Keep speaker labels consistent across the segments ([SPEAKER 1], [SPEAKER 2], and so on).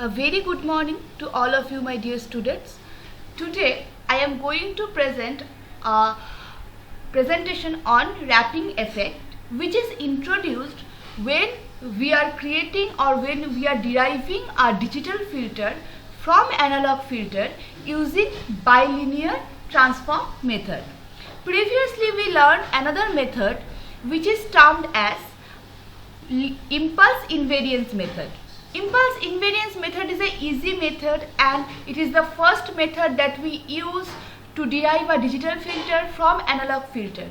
[SPEAKER 1] A very good morning to all of you, my dear students. Today I am going to present a presentation on wrapping effect, which is introduced when we are creating or when we are deriving a digital filter from analog filter using bilinear transform method. Previously we learned another method which is termed as impulse invariance method. Impulse invariance method is an easy method and it is the first method that we use to derive a digital filter from analog filter.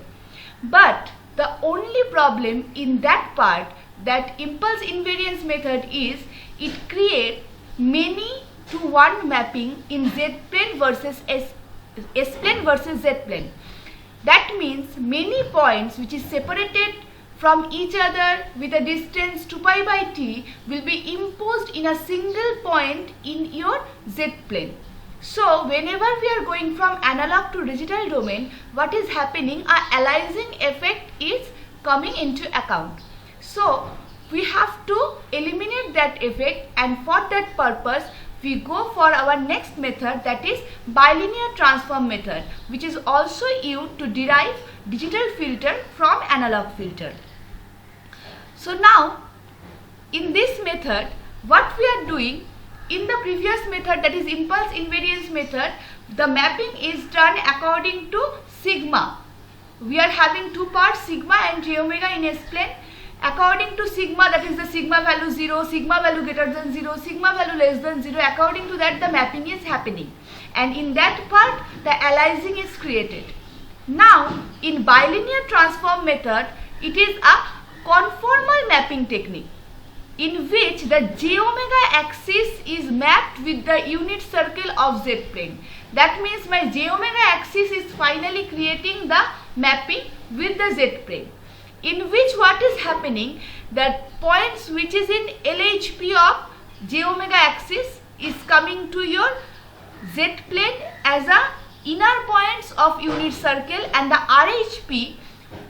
[SPEAKER 1] But the only problem in that part, that impulse invariance method, is it creates many to one mapping in Z plane versus S plane versus Z plane. That means many points which is separated from each other with a distance 2 pi by t will be imposed in a single point in your Z plane. So whenever we are going from analog to digital domain, what is happening? A aliasing effect is coming into account. So we have to eliminate that effect, and for that purpose we go for our next method, that is bilinear transform method, which is also used to derive digital filter from analog filter. So now in this method, what we are doing, in the previous method, that is impulse invariance method, the mapping is done according to sigma. We are having two parts, sigma and j omega in S plane. According to sigma, that is the sigma value 0, sigma value greater than 0, sigma value less than 0, according to that the mapping is happening. And in that part the aliasing is created. Now in bilinear transform method, it is a conformal mapping technique in which the j omega axis is mapped with the unit circle of Z plane. That means my j omega axis is finally creating the mapping with the Z plane, in which what is happening, that points which is in LHP of j omega axis is coming to your Z plane as a inner points of unit circle, and the RHP,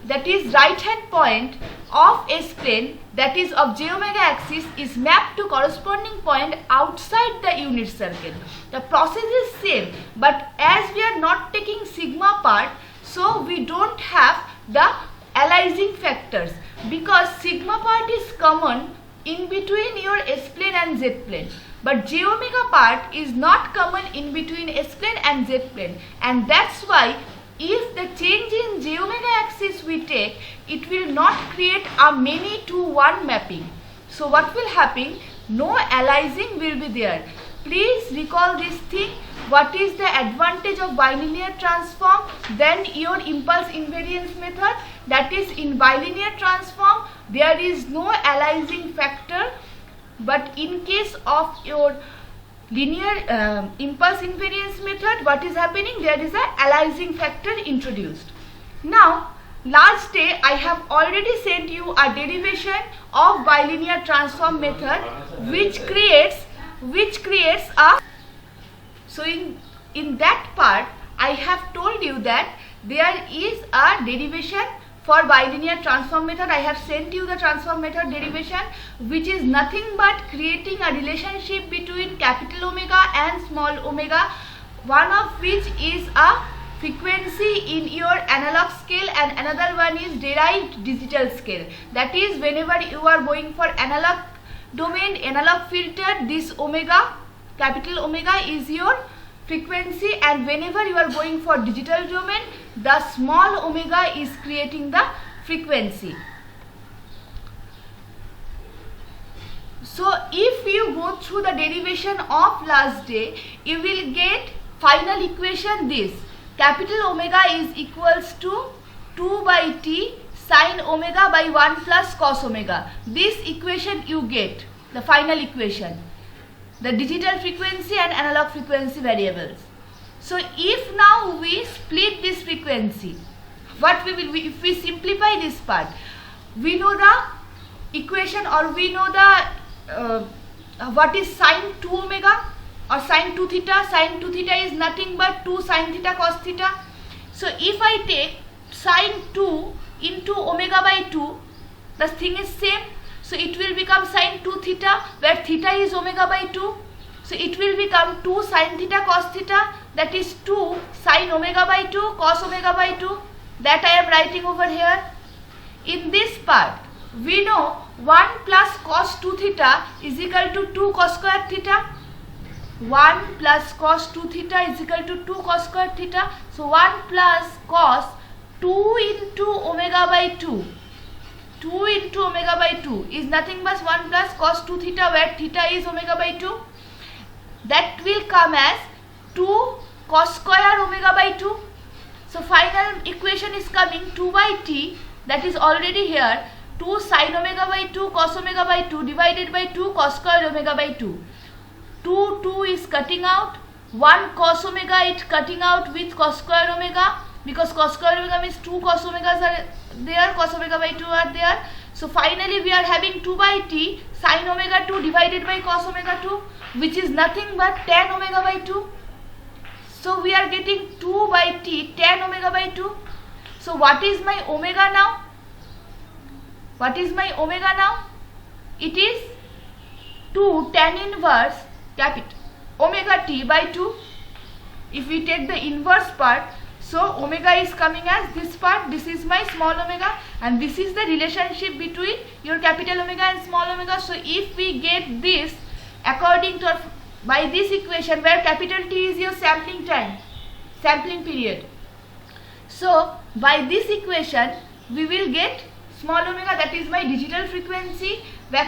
[SPEAKER 1] that is right hand point of S plane, that is of j omega axis, is mapped to corresponding point outside the unit circle. The process is same, but as we are not taking sigma part, so we don't have the aliasing factors, because sigma part is common in between your S plane and Z plane, but j omega part is not common in between S plane and Z plane, and that's why if the change in j omega axis we take, it will not create a many to one mapping. So what will happen? No aliasing will be there. Please recall this thing. What is the advantage of bilinear transform than your impulse invariance method? That is, in bilinear transform there is no aliasing factor, but in case of your linear impulse invariance method, what is happening? There is a aliasing factor introduced. Now last day I have already sent you a derivation of bilinear transform method which creates a, so in that part I have told you that there is a derivation for bilinear transform method. I have sent you the transform method derivation, which is nothing but creating a relationship between capital omega and small omega, one of which is a frequency in your analog scale and another one is derived digital scale. That is, whenever you are going for analog domain, analog filter, this omega, capital omega, is your frequency, and whenever you are going for digital domain, the small omega is creating the frequency. So if you go through the derivation of last day, you will get final equation this: capital omega is equals to 2 by t sin omega by 1 plus cos omega. This equation you get, the final equation, the digital frequency and analog frequency variables. So if now we split this frequency, what we will, if we simplify this part, we know the equation, or we know the what is sin 2 omega or sin 2 theta. Sin 2 theta is nothing but 2 sin theta cos theta. So if I take sin 2 into omega by 2, the thing is same. So it will become sin 2 theta, where theta is omega by 2. So it will become 2 sin theta cos theta, that is 2 sin omega by 2 cos omega by 2, that I am writing over here. In this part, we know 1 plus cos 2 theta is equal to 2 cos square theta. 1 plus cos 2 theta is equal to 2 cos square theta. So 1 plus cos 2 into omega by 2. 2 into omega by 2 is nothing but 1 plus cos 2 theta, where theta is omega by 2. That will come as 2 cos square omega by 2. So final equation is coming 2 by t, that is already here, 2 sin omega by 2 cos omega by 2 divided by 2 cos square omega by 2. 2 is cutting out, 1 cos omega it cutting out with cos square omega, because cos square omega means 2 cos omegas are there, cos omega by 2 are there. So finally we are having 2 by t sin omega 2 divided by cos omega 2, which is nothing but tan omega by 2. So we are getting 2 by t tan omega by 2. So what is my omega now? What is my omega now? It is 2 tan inverse capital omega t by 2. If we take the inverse part, so omega is coming as this part, this is my small omega, and this is the relationship between your capital omega and small omega. So if we get this according to by this equation, where capital T is your sampling time, sampling period. So by this equation we will get small omega, that is my digital frequency,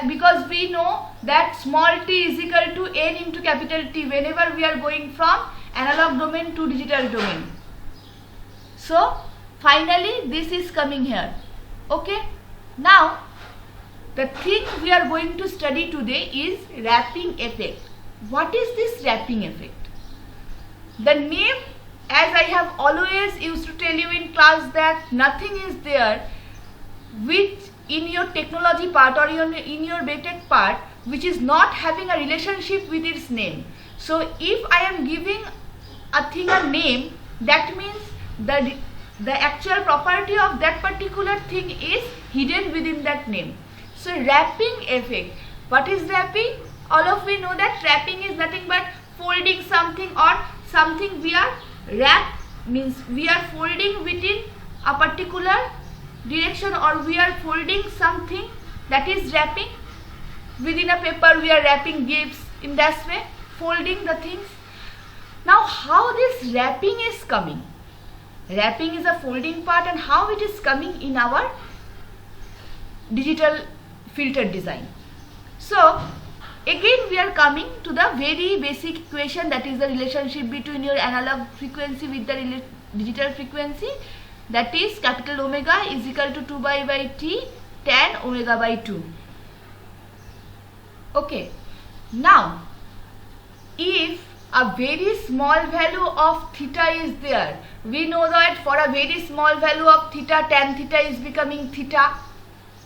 [SPEAKER 1] because we know that small t is equal to n into capital T whenever we are going from analog domain to digital domain. So finally this is coming here. Okay, now the thing we are going to study today is wrapping effect. What is this wrapping effect? The name, as I have always used to tell you in class, that nothing is there which in your technology part or in your BTech part which is not having a relationship with its name. So if I am giving a thing a name, that means the actual property of that particular thing is hidden within that name. So wrapping effect. What is wrapping? All of we know that wrapping is nothing but folding something, or something we are wrap means we are folding within a particular direction, or we are folding something, that is wrapping. Within a paper we are wrapping gifts, in that way folding the things. Now how this wrapping is coming? Wrapping is a folding part, and how it is coming in our digital filter design. So again we are coming to the very basic equation, that is the relationship between your analog frequency with the digital frequency, that is capital omega is equal to 2 by t tan omega by 2. Okay, now if a very small value of theta is there, we know that for a very small value of theta, tan theta is becoming theta,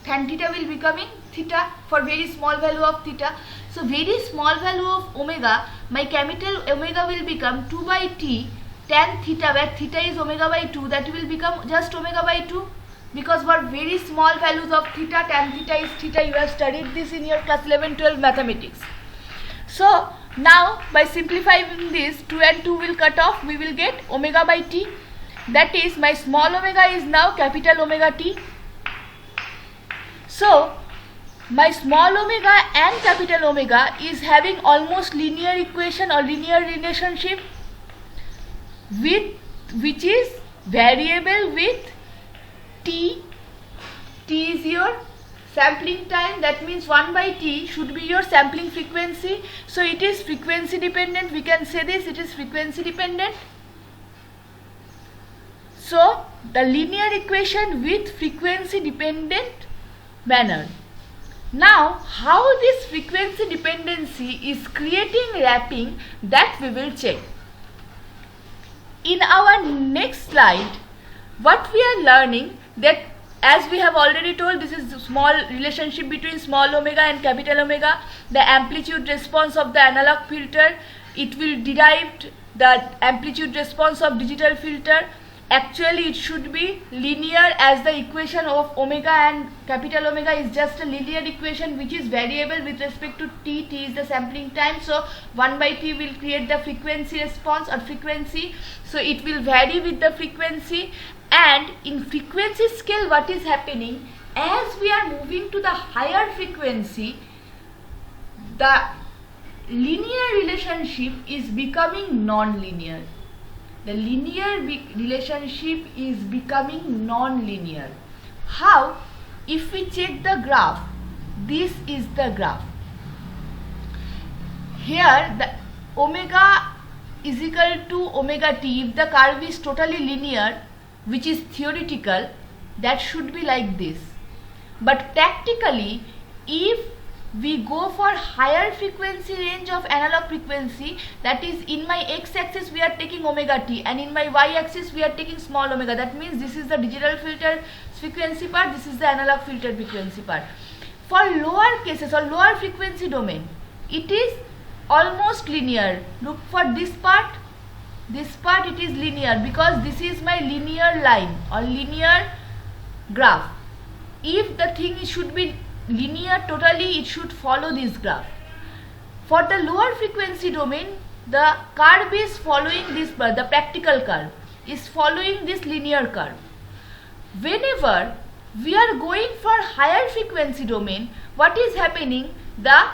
[SPEAKER 1] tan theta will becoming theta for very small value of theta. So very small value of omega, my capital omega will become 2 by t tan theta, where theta is omega by 2, that will become just omega by 2, because for very small values of theta, tan theta is theta. You have studied this in your class 11-12 mathematics. So now by simplifying this, 2 and 2 will cut off, we will get omega by t, that is my small omega is now capital omega t. So my small omega and capital omega is having almost linear equation or linear relationship, with which is variable with t. T is your sampling time, that means 1 by t should be your sampling frequency. So it is frequency dependent, we can say this, it is frequency dependent. So the linear equation with frequency dependent manner. Now how this frequency dependency is creating wrapping, that we will check. In our next slide, what we are learning, that as we have already told, this is the small relationship between small omega and capital omega, the amplitude response of the analog filter, it will derive the amplitude response of digital filter. Actually it should be linear, as the equation of omega and capital Omega is just a linear equation which is variable with respect to t. T is the sampling time, so 1 by t will create the frequency response or frequency, so it will vary with the frequency. And in frequency scale, what is happening, as we are moving to the higher frequency, the linear relationship is becoming non-linear. The linear relationship is becoming non-linear. How? If we check the graph, this is the graph. Here the omega is equal to omega t. If the curve is totally linear, which is theoretical, that should be like this. But practically, if we go for higher frequency range of analog frequency, that is, in my x-axis we are taking omega t and in my y-axis we are taking small omega. That means this is the digital filter frequency part, this is the analog filter frequency part. For lower cases or lower frequency domain, it is almost linear. Look for this part it is linear, because this is my linear line or linear graph. If the thing should be linear totally, it should follow this graph. For the lower frequency domain, the curve is following this, the practical curve is following this linear curve. Whenever we are going for higher frequency domain, what is happening, the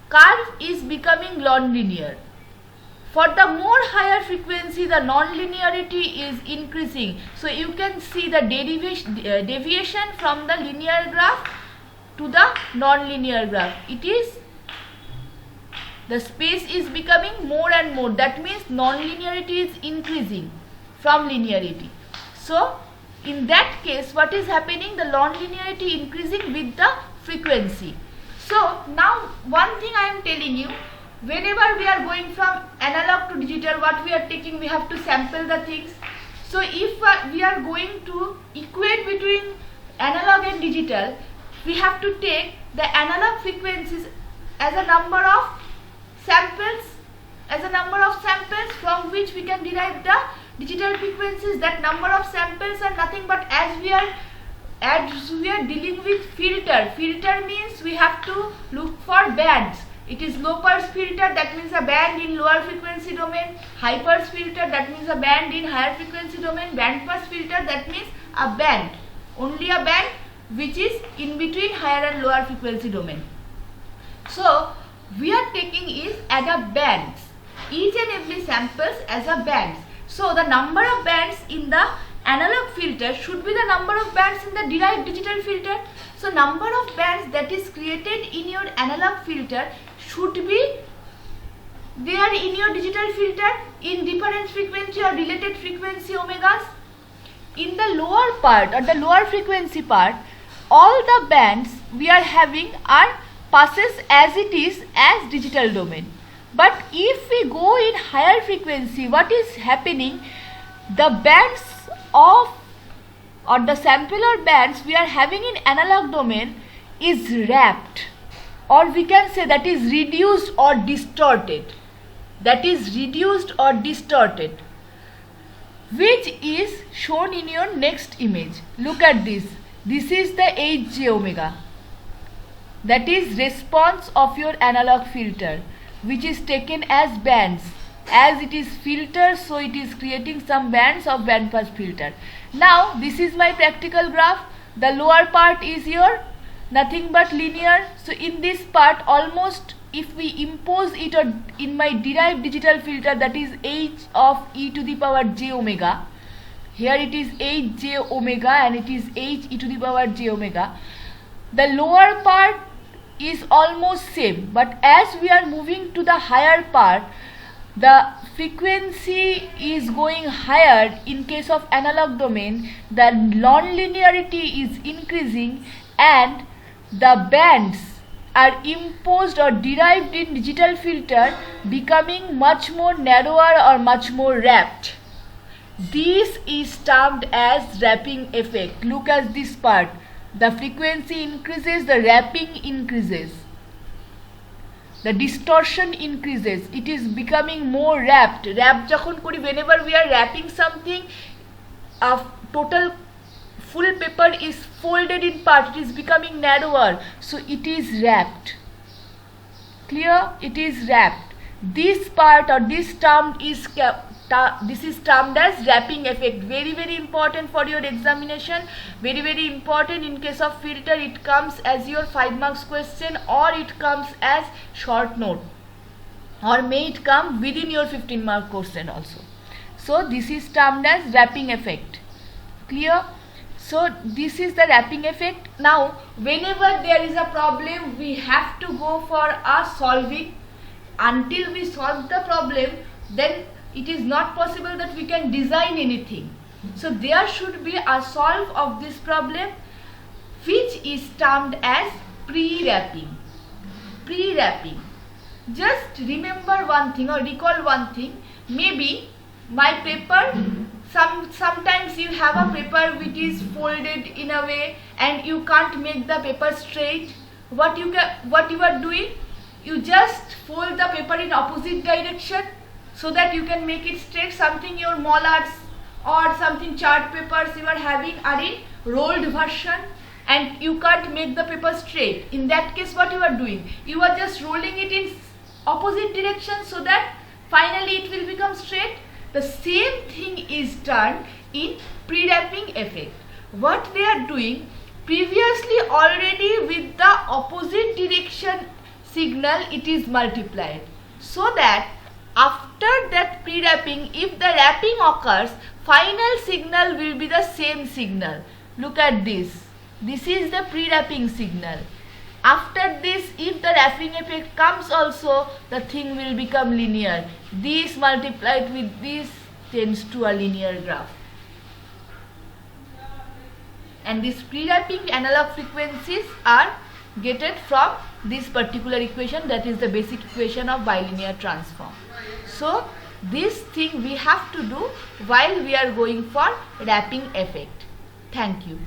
[SPEAKER 1] curve is becoming non-linear. For the more higher frequency, the non-linearity is increasing. So you can see the deviation from the linear graph to the non-linear graph. It is, the space is becoming more and more. That means non-linearity is increasing from linearity. So in that case, what is happening, the non-linearity increasing with the frequency. So now one thing I am telling you, whenever we are going from analog to digital, what we are taking, we have to sample the things. So if we are going to equate between analog and digital, we have to take the analog frequencies as a number of samples, from which we can derive the digital frequencies. That number of samples are nothing but, as we are dealing with filter. Filter means we have to look for bands. It is low pass filter, that means a band in lower frequency domain. High pass filter, that means a band in higher frequency domain. Band pass filter, that means a band, only a band which is in between higher and lower frequency domain. So we are taking is as a bands, each and every samples as a bands. So the number of bands in the analog filter should be the number of bands in the derived digital filter. So number of bands that is created in your analog filter should be there in your digital filter in different frequency or related frequency omegas. In the lower part or the lower frequency part, all the bands we are having are passes as it is as digital domain. But if we go in higher frequency, what is happening, the bands of or the sampler bands we are having in analog domain is wrapped, or we can say that is reduced or distorted. Which is shown in your next image. Look at this. This is the Hj omega. That is response of your analog filter, which is taken as bands. As it is filtered, so it is creating some bands of band pass filter. Now this is my practical graph. The lower part is your nothing but linear. So in this part, almost if we impose it in my derived digital filter, that is h of e to the power j omega. Here it is h j omega and it is h e to the power j omega. The lower part is almost same, but as we are moving to the higher part, the frequency is going higher. In case of analog domain, the non-linearity is increasing and the bands are imposed or derived in digital filter becoming much more narrower or much more wrapped. This is termed as wrapping effect. Look at this part. The frequency increases, the wrapping increases. The distortion increases. It is becoming more wrapped. Whenever we are wrapping something, a total full paper is folded in part, it is becoming narrower, so it is wrapped. Clear? It is wrapped. This part or this term is this is termed as wrapping effect. Very important for your examination, very important in case of filter. It comes as your 5 marks question, or it comes as short note, or may it come within your 15 mark question also. So this is termed as wrapping effect. Clear? So this is the wrapping effect. Now whenever there is a problem, we have to go for a solving. Until we solve the problem, then it is not possible that we can design anything. So there should be a solve of this problem, which is termed as pre-wrapping. Pre-wrapping. Just remember one thing or recall one thing. Maybe my paper, sometimes you have a paper which is folded in a way and you can't make the paper straight. What you are doing? You just fold the paper in opposite direction so that you can make it straight. Something your molars or something chart papers you are having are in rolled version and you can't make the paper straight. In that case, what you are doing? You are just rolling it in opposite direction so that finally it will become straight. The same thing is done in pre-wrapping effect. What they are doing, previously already with the opposite direction signal it is multiplied, so that after that pre-wrapping, if the wrapping occurs, final signal will be the same signal. Look at this. This is the pre-wrapping signal. After this, if the wrapping effect comes also, the thing will become linear. This multiplied with this tends to a linear graph. And these pre-wrapping analog frequencies are getted from this particular equation, that is the basic equation of bilinear transform. So this thing we have to do while we are going for wrapping effect. Thank you.